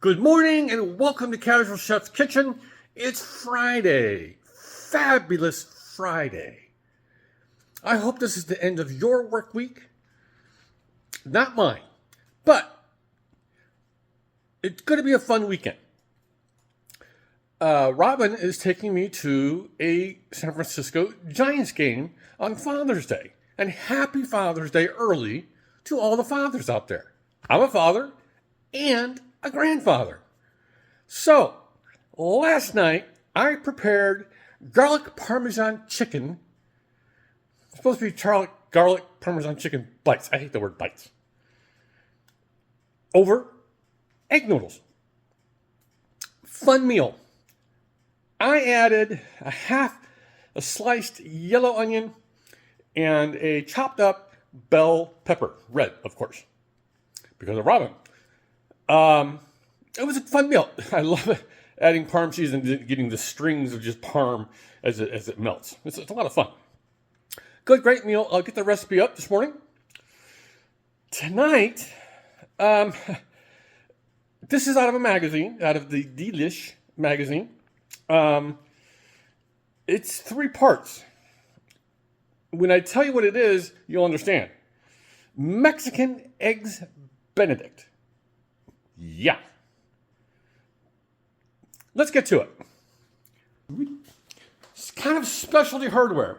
Good morning and welcome to Casual Chef's Kitchen. It's Friday. Fabulous Friday. I hope this is the end of your work week. Not mine. But it's going to be a fun weekend. Robin is taking me to a San Francisco Giants game on Father's Day. And happy Father's Day early to all the fathers out there. I'm a father and a grandfather. So, last night I prepared garlic parmesan chicken. It's supposed to be garlic parmesan chicken bites. I hate the word bites. Over egg noodles. Fun meal. I added a sliced yellow onion and a chopped up bell pepper, red, of course, because of Robin. It was a fun meal. I love it. Adding parm cheese and getting the strings of just parm as it melts. It's a lot of fun. Good, great meal. I'll get the recipe up this morning. Tonight, this is out of a magazine, out of the Delish magazine. It's 3 parts. When I tell you what it is, you'll understand. Mexican eggs Benedict. Yeah. Let's get to it. It's kind of specialty hardware.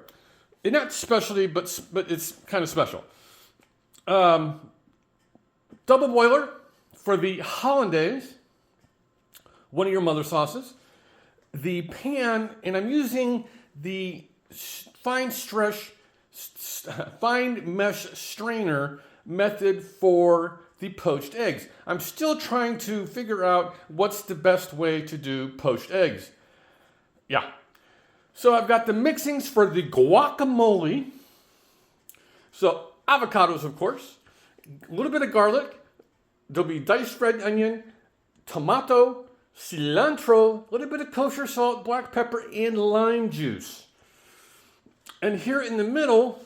Not specialty, but it's kind of special. Double boiler for the hollandaise. One of your mother sauces. The pan, and I'm using the fine mesh strainer method for the poached eggs. I'm still trying to figure out what's the best way to do poached eggs. Yeah. So I've got the mixings for the guacamole. So avocados, of course. A little bit of garlic. There'll be diced red onion, tomato, cilantro, a little bit of kosher salt, black pepper, and lime juice. And here in the middle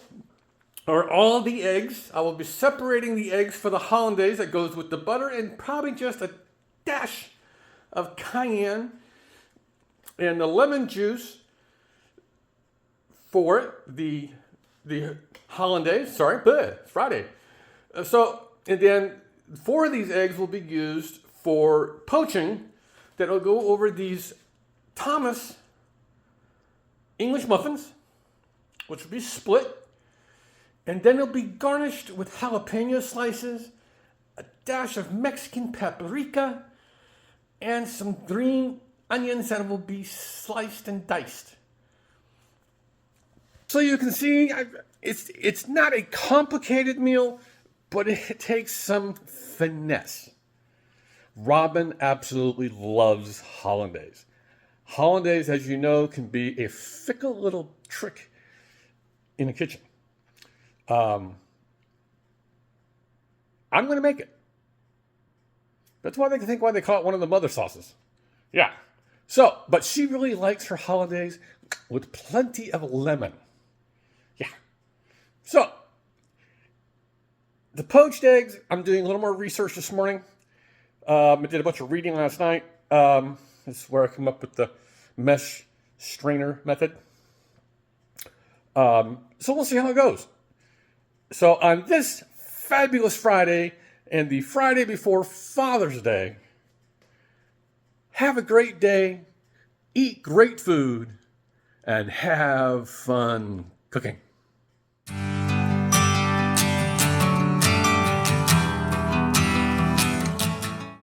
are all the eggs. I will be separating the eggs for the hollandaise that goes with the butter and probably just a dash of cayenne and the lemon juice for the hollandaise. Sorry, it's Friday. And then 4 of these eggs will be used for poaching that will go over these Thomas English muffins, which will be split. And then it'll be garnished with jalapeno slices, a dash of Mexican paprika, and some green onions that will be sliced and diced. So you can see, it's not a complicated meal, but it takes some finesse. Robin absolutely loves hollandaise. Hollandaise, as you know, can be a fickle little trick in the kitchen. I'm going to make it. That's why they call it one of the mother sauces. Yeah. So, but she really likes her hollandaise with plenty of lemon. Yeah. So, the poached eggs, I'm doing a little more research this morning. I did a bunch of reading last night. This is where I come up with the mesh strainer method. So we'll see how it goes. So on this fabulous Friday and the Friday before Father's Day, have a great day, eat great food, and have fun cooking.